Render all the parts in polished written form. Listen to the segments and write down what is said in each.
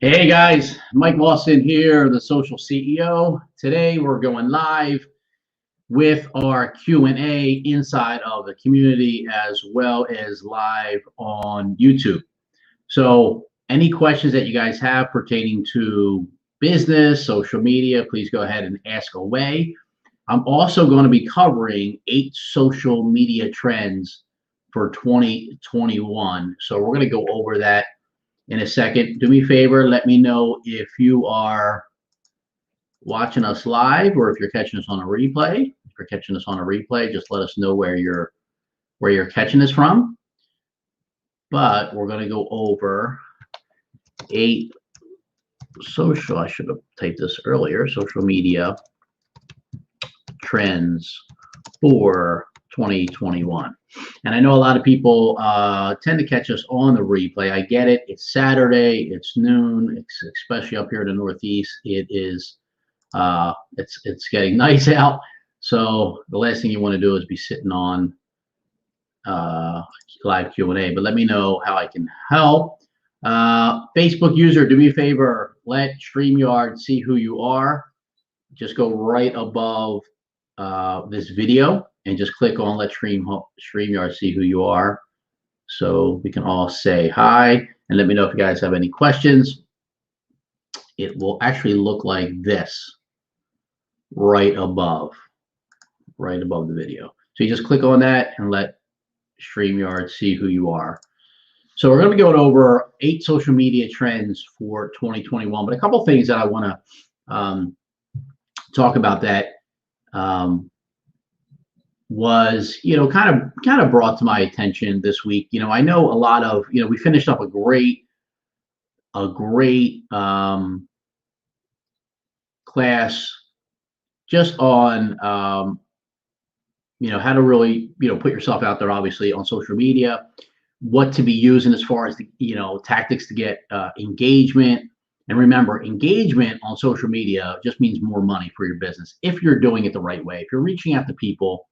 Hey guys, Mike Lawson here, the social CEO. Today we're going live with our Q&A inside of the community as well as live on YouTube. So any questions that you guys have pertaining to business, social media, please go ahead and ask away. I'm also going to be covering 8 social media trends for 2021. So we're going to go over that in a second. Do me a favor, let me know if you are watching us live or if you're catching us on a replay. If you're catching us on a replay, just let us know where you're catching us from. But we're going to go over 8 social, I should have typed this earlier, social media trends for 2021. And I know a lot of people tend to catch us on the replay. I get it. It's Saturday. It's noon. It's especially up here in the Northeast. It is. It's getting nice out. So the last thing you want to do is be sitting on live Q&A. But let me know how I can help. Facebook user, do me a favor. Let StreamYard see who you are. Just go right above this video and just click on let StreamYard see who you are, so we can all say hi, and let me know if you guys have any questions. It will actually look like this right above the video. So you just click on that and let StreamYard see who you are. So we're going to be going over 8 social media trends for 2021, but a couple things that I want to talk about that was, kind of brought to my attention this week. I know a lot of, we finished up a great class just on, how to really, put yourself out there, obviously, on social media, what to be using as far as the, tactics to get engagement. And remember, engagement on social media just means more money for your business if you're doing it the right way. If you're reaching out to people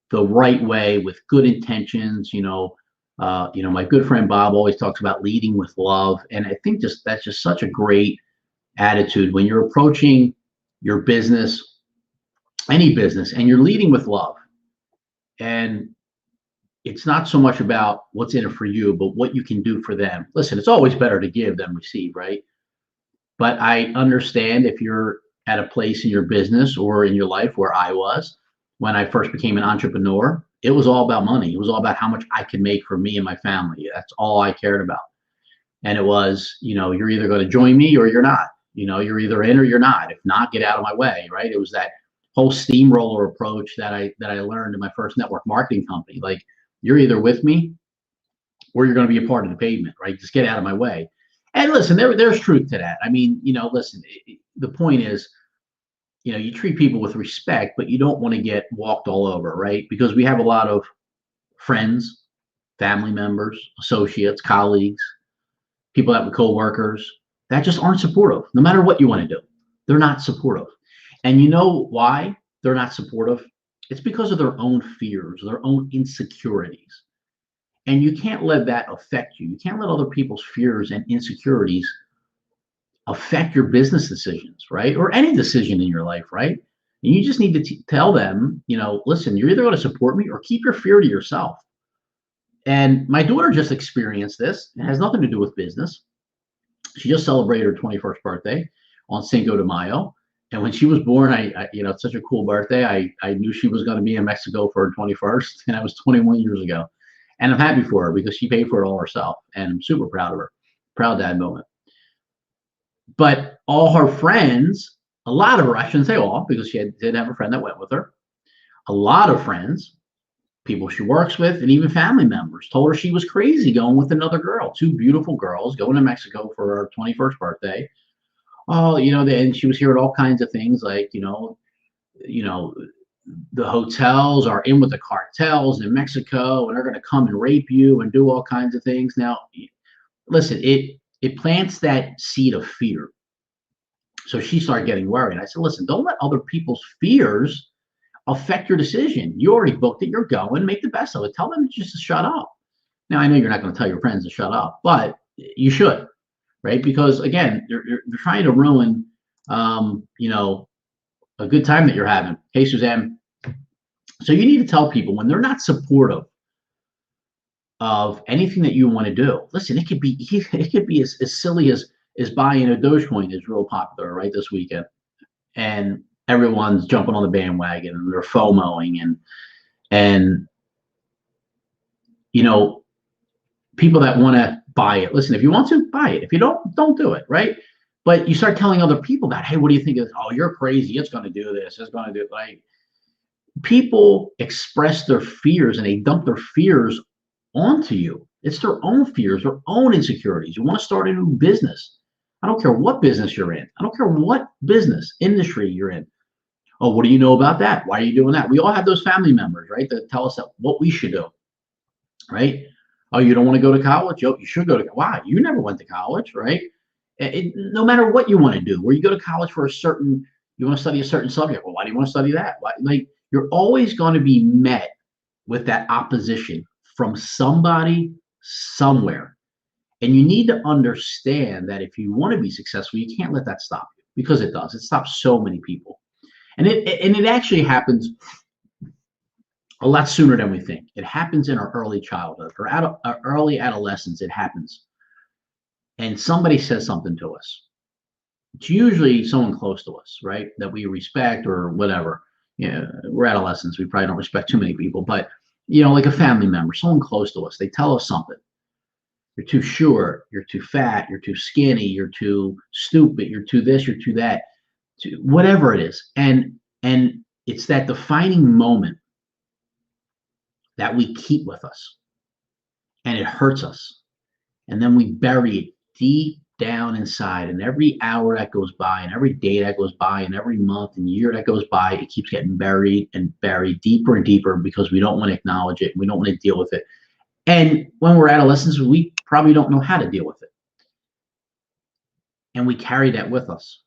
the right way with good intentions, my good friend Bob always talks about leading with love, and I think that's just such a great attitude when you're approaching your business, any business, and you're leading with love. And it's not so much about what's in it for you, but what you can do for them. Listen, it's always better to give than receive, right? But I understand if you're at a place in your business or in your life where I was when I first became an entrepreneur, it was all about money. It was all about how much I could make for me and my family. That's all I cared about. And it was, you're either going to join me or you're not. You're either in or you're not. If not, get out of my way, right? It was that whole steamroller approach that I learned in my first network marketing company. Like, you're either with me or you're going to be a part of the pavement, right? Just get out of my way. And listen, there's truth to that. I mean, listen, the point is, you treat people with respect, but you don't want to get walked all over, right? Because we have a lot of friends, family members, associates, colleagues, people that were co-workers that just aren't supportive. No matter what you want to do, they're not supportive. And you know why they're not supportive? It's because of their own fears, their own insecurities. And you can't let that affect you. You can't let other people's fears and insecurities affect your business decisions, right? Or any decision in your life, right? And you just need to tell them, listen, you're either going to support me or keep your fear to yourself. And my daughter just experienced this. It has nothing to do with business. She just celebrated her 21st birthday on Cinco de Mayo. And when she was born, I it's such a cool birthday. I knew she was going to be in Mexico for her 21st, and that was 21 years ago. And I'm happy for her because she paid for it all herself. And I'm super proud of her. Proud dad moment. But all her friends, a lot of her, I shouldn't say all, because she did have a friend that went with her. A lot of friends, people she works with, and even family members told her she was crazy going with another girl. 2 beautiful girls going to Mexico for her 21st birthday. Oh, and she was hearing all kinds of things like, the hotels are in with the cartels in Mexico, and they're going to come and rape you and do all kinds of things. Now, listen, it plants that seed of fear. So she started getting worried. I said, listen, don't let other people's fears affect your decision. You already booked it. You're going. Make the best of it. Tell them just to shut up. Now, I know you're not going to tell your friends to shut up, but you should, right? Because again, they're trying to ruin, you know, a good time that you're having. Hey, Suzanne. So you need to tell people when they're not supportive of anything that you want to do. Listen, it could be as silly as buying a Dogecoin is real popular right this weekend, and everyone's jumping on the bandwagon and they're FOMOing and you know people that want to buy it. Listen, if you want to buy it, if you don't do it, right? But you start telling other people that, hey, what do you think of this? Oh, you're crazy. It's going to do this. It's going to do like people express their fears and they dump their fears onto you. It's their own fears, their own insecurities. You want to start a new business. I don't care what business you're in. I don't care what business industry you're in. Oh, what do you know about that? Why are you doing that? We all have those family members, right, that tell us that what we should do, right? Oh, you don't want to go to college? You should go to. Why? You never went to college, right? No matter what you want to do, where you go to college for a certain, you want to study a certain subject. Well, why do you want to study that? Why, like you're always going to be met with that opposition from somebody somewhere. And you need to understand that if you want to be successful, you can't let that stop you because it does. It stops so many people. And it actually happens a lot sooner than we think. It happens in our early childhood or early adolescence. It happens. And somebody says something to us. It's usually someone close to us, right? That we respect or whatever. We're adolescents. We probably don't respect too many people, but like a family member, someone close to us, they tell us something. You're too short, you're too fat, you're too skinny, you're too stupid, you're too this, you're too that, whatever it is. And it's that defining moment that we keep with us. And it hurts us. And then we bury it deep down inside. And every hour that goes by, and every day that goes by, and every month and year that goes by, it keeps getting buried and buried deeper and deeper because we don't want to acknowledge it. We don't want to deal with it. And when we're adolescents, we probably don't know how to deal with it. And we carry that with us.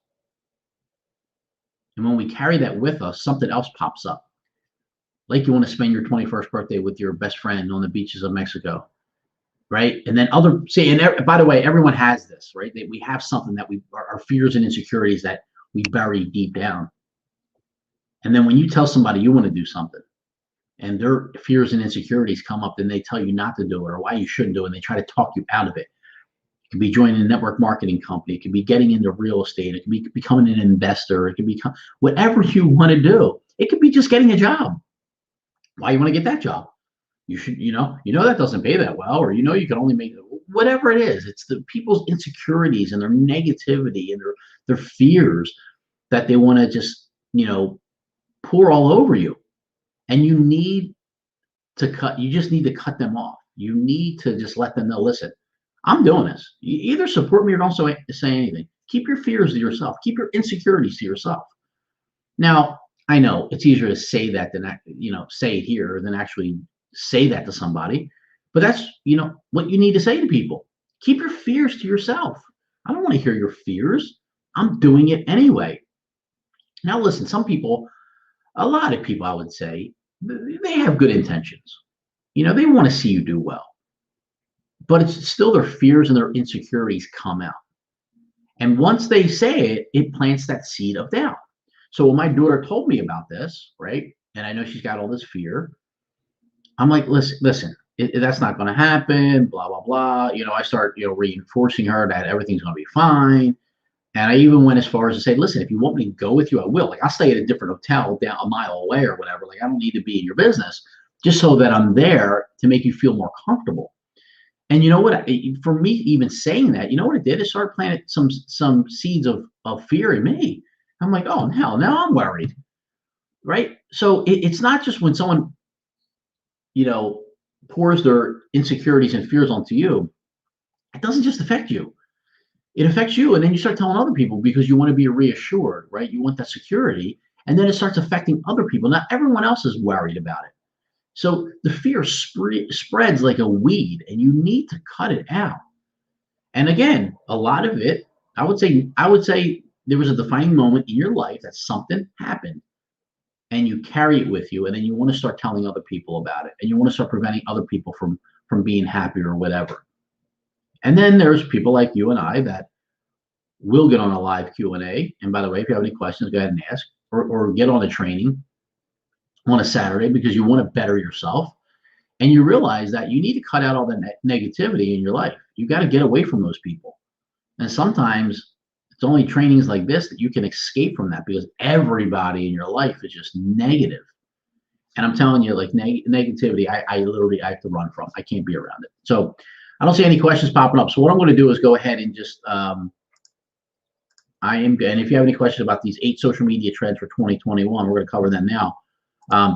And when we carry that with us, something else pops up. Like you want to spend your 21st birthday with your best friend on the beaches of Mexico, right? And then and by the way, everyone has this, right? That we have something that our fears and insecurities that we bury deep down. And then when you tell somebody you want to do something and their fears and insecurities come up, then they tell you not to do it or why you shouldn't do it, and they try to talk you out of it. It could be joining a network marketing company. It could be getting into real estate. It could be becoming an investor. It could become whatever you want to do. It could be just getting a job. Why you want to get that job? You should, that doesn't pay that well, or you can only make whatever it is. It's the people's insecurities and their negativity and their fears that they want to just, pour all over you. And you just need to cut them off. You need to just let them know, listen, I'm doing this. You either support me or don't say anything. Keep your fears to yourself. Keep your insecurities to yourself. Now, I know it's easier to say that than, say it here than actually say that to somebody. But that's, what you need to say to people. Keep your fears to yourself. I don't want to hear your fears. I'm doing it anyway. Now, listen, a lot of people, I would say, they have good intentions. They want to see you do well. But it's still their fears and their insecurities come out. And once they say it, it plants that seed of doubt. So when my daughter told me about this, right, and I know she's got all this fear, I'm like, listen, that's not going to happen, blah, blah, blah. I start, reinforcing her that everything's going to be fine. And I even went as far as to say, listen, if you want me to go with you, I will. Like, I'll stay at a different hotel down a mile away or whatever. Like, I don't need to be in your business just so that I'm there to make you feel more comfortable. And you know what? For me, even saying that, you know what it did? It started planting some seeds of fear in me. I'm like, oh, hell, now I'm worried, right? So it's not just when someone, pours their insecurities and fears onto you. It doesn't just affect you. It affects you, and then you start telling other people because you want to be reassured, right? You want that security, and then it starts affecting other people. Now, everyone else is worried about it. So the fear spreads like a weed, and you need to cut it out. And again, a lot of it, I would say there was a defining moment in your life that something happened, and you carry it with you, and then you want to start telling other people about it, and you want to start preventing other people from being happy or whatever. And then there's people like you and I that We'll get on a live Q&A. And by the way, if you have any questions, go ahead and ask, or get on a training on a Saturday because you want to better yourself. And you realize that you need to cut out all the negativity in your life. You got to get away from those people. And sometimes it's only trainings like this that you can escape from that because everybody in your life is just negative. And I'm telling you, like negativity, I literally have to run from. I can't be around it. So I don't see any questions popping up. So what I'm going to do is go ahead and just, and if you have any questions about these 8 social media trends for 2021, we're going to cover them now.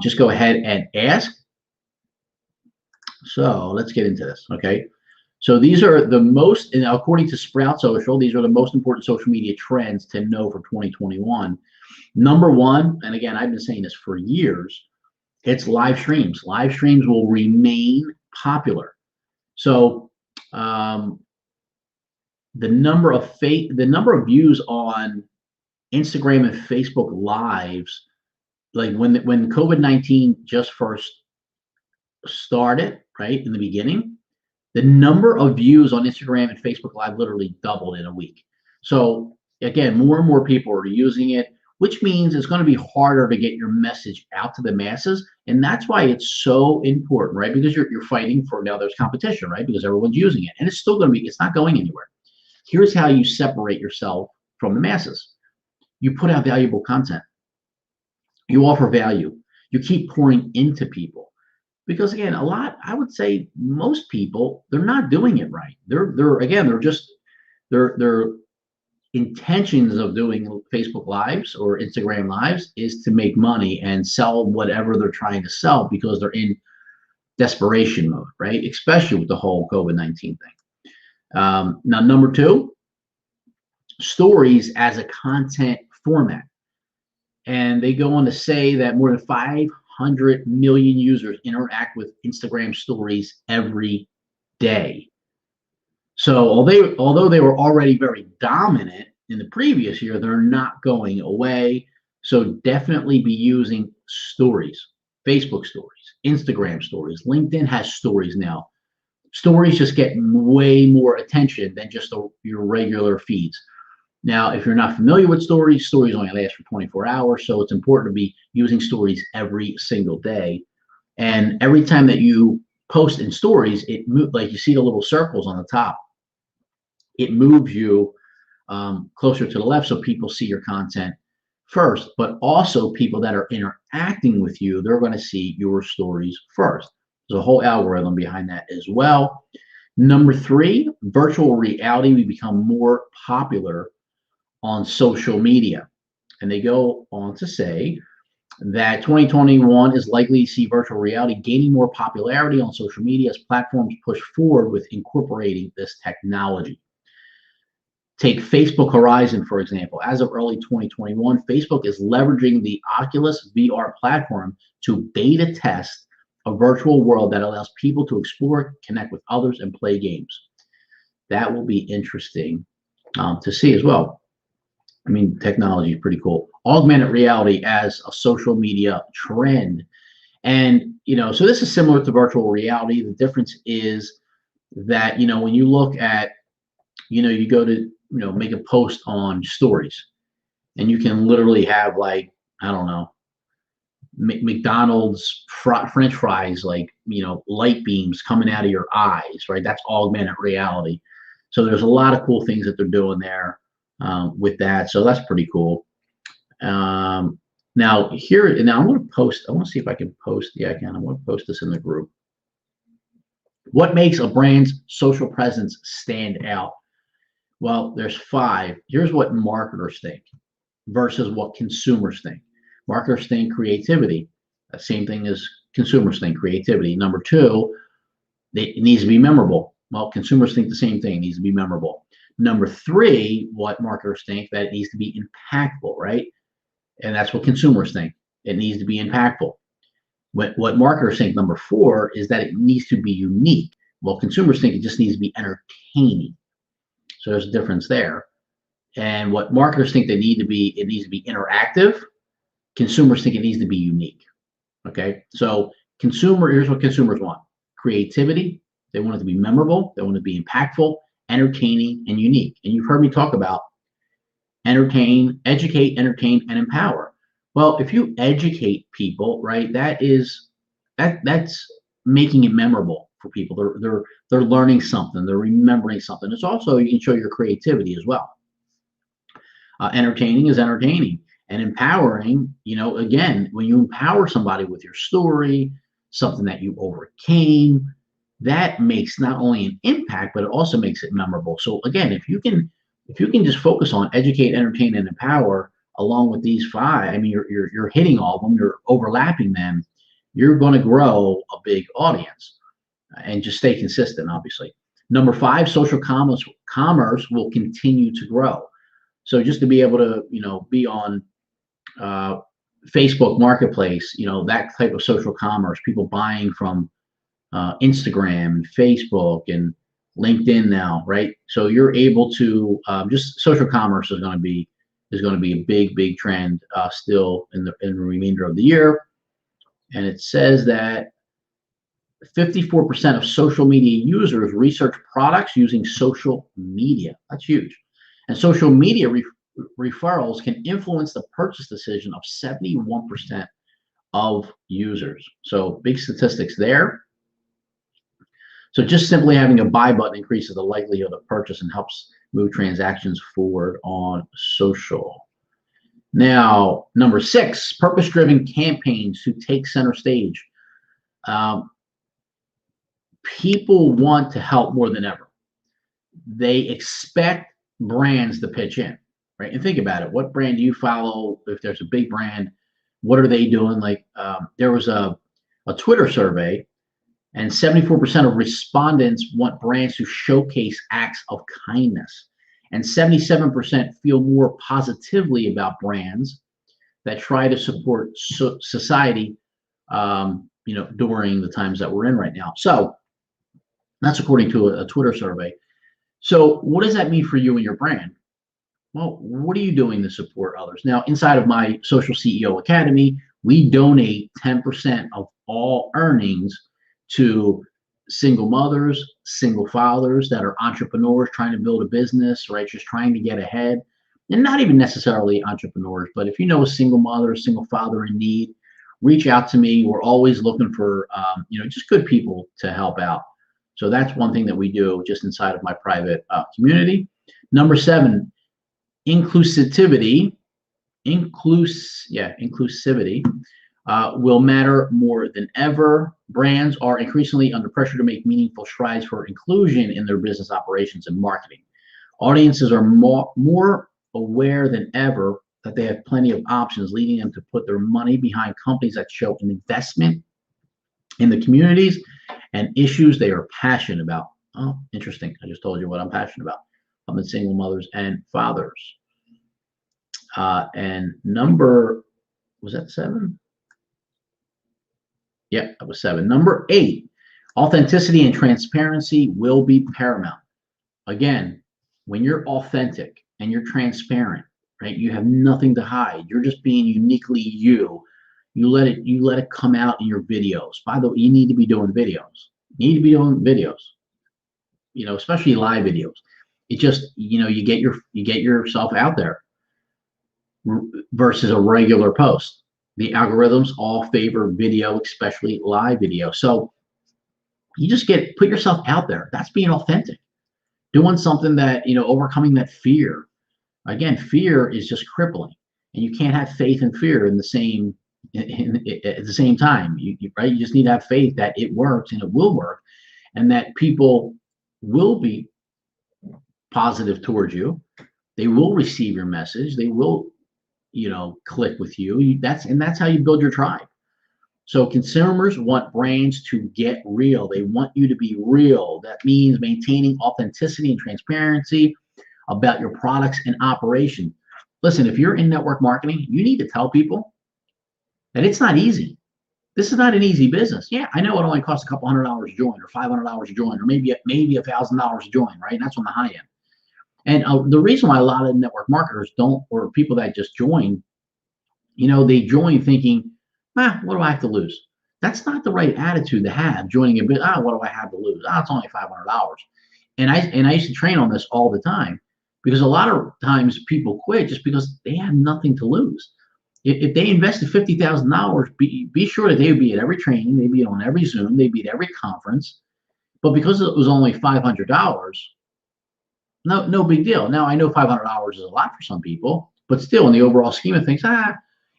Just go ahead and ask. So let's get into this, okay? So these are the most, and according to Sprout Social, these are the most important social media trends to know for 2021. Number one, and again, I've been saying this for years, it's live streams. Live streams will remain popular. So the number of views on Instagram and Facebook lives, like when COVID-19 just first started, right in the beginning, the number of views on Instagram and Facebook Live literally doubled in a week. So again, more and more people are using it, which means it's going to be harder to get your message out to the masses. And that's why it's so important, right? Because you're fighting for, now there's competition, right? Because everyone's using it and it's still going to be, it's not going anywhere. Here's how you separate yourself from the masses. You put out valuable content. You offer value. You keep pouring into people. Because again, I would say most people, they're not doing it right. Their intentions of doing Facebook Lives or Instagram Lives is to make money and sell whatever they're trying to sell because they're in desperation mode, right? Especially with the whole COVID-19 thing. Now, number 2, stories as a content format. And they go on to say that more than 500 million users interact with Instagram stories every day. So although they were already very dominant in the previous year, they're not going away. So definitely be using stories, Facebook stories, Instagram stories. LinkedIn has stories now. Stories just get way more attention than just your regular feeds. Now, if you're not familiar with stories only last for 24 hours, so it's important to be using stories every single day. And every time that you post in stories, it like you see the little circles on the top. It moves you closer to the left so people see your content first, but also people that are interacting with you, they're going to see your stories first. There's a whole algorithm behind that as well. Number 3, virtual reality will become more popular on social media. And they go on to say that 2021 is likely to see virtual reality gaining more popularity on social media as platforms push forward with incorporating this technology. Take Facebook Horizon, for example. As of early 2021, Facebook is leveraging the Oculus VR platform to beta test a virtual world that allows people to explore, connect with others, and play games. That will be interesting to see as well. I mean, technology is pretty cool. Augmented reality as a social media trend. And, so this is similar to virtual reality. The difference is that, when you look at, you go to, make a post on stories and you can literally have like, I don't know, McDonald's French fries, like, light beams coming out of your eyes, right? That's augmented reality. So there's a lot of cool things that they're doing there with that. So that's pretty cool. Now I'm going to post, I want to see if I can post. Yeah, I can. I want to post this in the group. What makes a brand's social presence stand out? Well, there's 5. Here's what marketers think versus what consumers think. Marketers think creativity. The same thing as consumers think creativity. Number 2, it needs to be memorable. Well, consumers think the same thing. It needs to be memorable. Number 3, what marketers think, that it needs to be impactful, right? And that's what consumers think. It needs to be impactful. What marketers think, number 4, is that it needs to be unique. Well, consumers think it just needs to be entertaining. So there's a difference there. And what marketers think it needs to be interactive. Consumers think it needs to be unique. Okay, so here's what consumers want: creativity. They want it to be memorable. They want it to be impactful, entertaining, and unique. And you've heard me talk about educate, entertain, and empower. Well, if you educate people, right, that's making it memorable for people. They're learning something, they're remembering something. It's also, you can show your creativity as well. Entertaining is entertaining, and empowering. Again, when you empower somebody with your story, something that you overcame, that makes not only an impact, but it also makes it memorable. So again, if you can just focus on educate, entertain, and empower along with these five, I mean, you're hitting all of them, you're overlapping them, you're going to grow a big audience, and just stay consistent, obviously. Number five, social commerce will continue to grow. So just to be able to, be on uh, Facebook Marketplace, that type of social commerce, people buying from Instagram, Facebook, and LinkedIn now, right? So you're able to, just social commerce is going to be a big trend still in the remainder of the year. And it says that 54% of social media users research products using social media. That's huge. And social media referrals can influence the purchase decision of 71% of users. So big statistics there. So just simply having a buy button increases the likelihood of purchase and helps move transactions forward on social. Now, number six, purpose-driven campaigns to take center stage. Um, People want to help more than ever. They expect brands to pitch in, right? And think about it. What brand do you follow? If there's a big brand, what are they doing? Like there was a Twitter survey, and 74% of respondents want brands to showcase acts of kindness. And 77% feel more positively about brands that try to support society, during the times that we're in right now. So that's according to a Twitter survey. So what does that mean for you and your brand? Well, what are you doing to support others? Now, inside of my Social CEO Academy, we donate 10% of all earnings to single mothers, single fathers that are entrepreneurs trying to build a business, right? Just trying to get ahead. And not even necessarily entrepreneurs, but if you know a single mother, a single father in need, reach out to me. We're always looking for, just good people to help out. So that's one thing that we do just inside of my private community. Number seven, inclusivity will matter more than ever. Brands are increasingly under pressure to make meaningful strides for inclusion in their business operations and marketing. Audiences are more aware than ever that they have plenty of options, leading them to put their money behind companies that show an investment in the communities and issues they are passionate about. Oh, interesting. I just told you what I'm passionate about. I'm in single mothers and fathers. And was that seven? Yeah, that was seven. Number eight, authenticity and transparency will be paramount. Again, when you're authentic and you're transparent, right? You have nothing to hide. You're just being uniquely you. You let it come out in your videos. By the way, you need to be doing videos. You need to be doing videos. Especially live videos. It just, you get yourself out there versus a regular post. The algorithms all favor video, especially live video. So you just put yourself out there. That's being authentic. Doing something that, overcoming that fear. Again, fear is just crippling, and you can't have faith and fear at the same time. Right? You just need to have faith that it works and it will work, and that people will be positive towards you. They will receive your message. They will, click with you. That's how you build your tribe. So consumers want brands to get real. They want you to be real. That means maintaining authenticity and transparency about your products and operation. Listen, if you're in network marketing, you need to tell people that it's not easy. This is not an easy business. Yeah, I know it only costs a couple $100 to join, or $500 to join, or maybe $1,000 to join, right? And that's on the high end. And the reason why a lot of network marketers don't, or people that just join, they join thinking, what do I have to lose? That's not the right attitude to have joining a bit. What do I have to lose? It's only $500. And I used to train on this all the time. Because a lot of times people quit just because they have nothing to lose. If they invested $50,000, be sure that they would be at every training, they'd be on every Zoom, they'd be at every conference. But because it was only $500, no big deal. Now I know $500 is a lot for some people, but still in the overall scheme of things,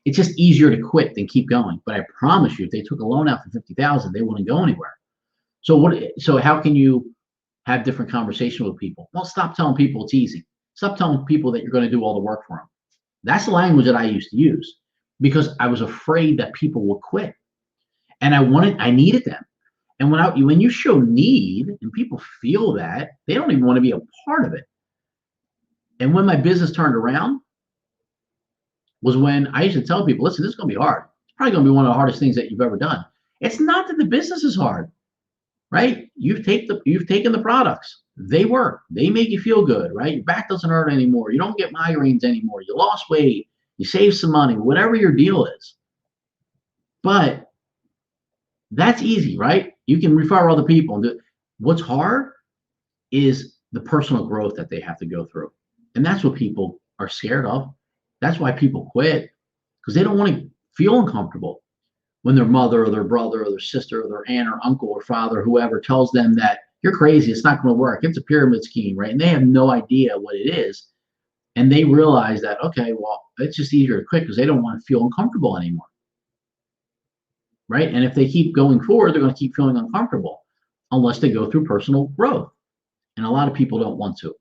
it's just easier to quit than keep going. But I promise you, if they took a loan out for 50,000, they wouldn't go anywhere. So how can you have different conversation with people? Well, stop telling people it's easy. Stop telling people that you're going to do all the work for them. That's the language that I used to use because I was afraid that people would quit, and I needed them. And when you show need and people feel that, they don't even want to be a part of it. And when my business turned around was when I used to tell people, listen, this is going to be hard. It's probably going to be one of the hardest things that you've ever done. It's not that the business is hard, right? You've taken the products. They work. They make you feel good, right? Your back doesn't hurt anymore. You don't get migraines anymore. You lost weight. You save some money, whatever your deal is. But that's easy, right? You can refer other people. What's hard is the personal growth that they have to go through. And that's what people are scared of. That's why people quit, because they don't want to feel uncomfortable when their mother or their brother or their sister or their aunt or uncle or father, whoever, tells them that you're crazy, it's not going to work, it's a pyramid scheme, right? And they have no idea what it is. And they realize that, okay, well, it's just easier to quit because they don't want to feel uncomfortable anymore, right? And if they keep going forward, they're going to keep feeling uncomfortable unless they go through personal growth. And a lot of people don't want to.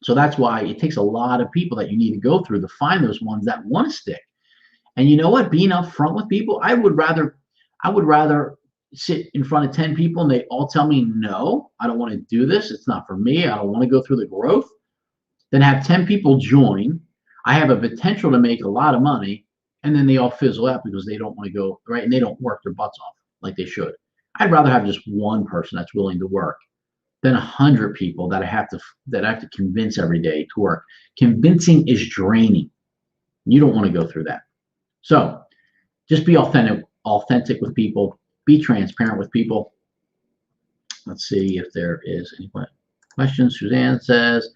So that's why it takes a lot of people that you need to go through to find those ones that want to stick. And you know what? Being upfront with people, I would rather sit in front of 10 people and they all tell me, no, I don't want to do this. It's not for me. I don't want to go through the growth. Then have 10 people join. I have a potential to make a lot of money. And then they all fizzle out because they don't want to go, right? And they don't work their butts off like they should. I'd rather have just one person that's willing to work than 100 people that I have to convince every day to work. Convincing is draining. You don't want to go through that. So just be authentic with people. Be transparent with people. Let's see if there is any questions. Suzanne says,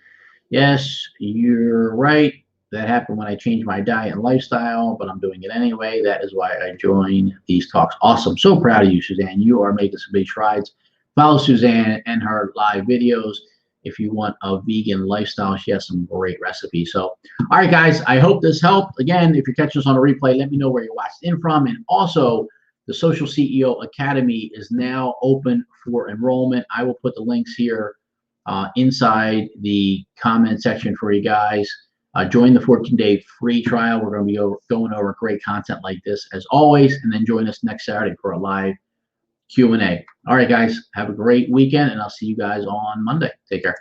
yes, you're right. That happened when I changed my diet and lifestyle, but I'm doing it anyway. That is why I join these talks. Awesome. So proud of you, Suzanne. You are making some big strides. Follow Suzanne and her live videos if you want a vegan lifestyle. She has some great recipes. So, all right, guys, I hope this helped. Again, if you're catching us on a replay, let me know where you watched in from. And also, the Social CEO Academy is now open for enrollment. I will put the links here inside the comment section for you guys. Join the 14-day free trial. We're going to be going over great content like this as always, and then join us next Saturday for a live Q&A. All right, guys, have a great weekend, and I'll see you guys on Monday. Take care.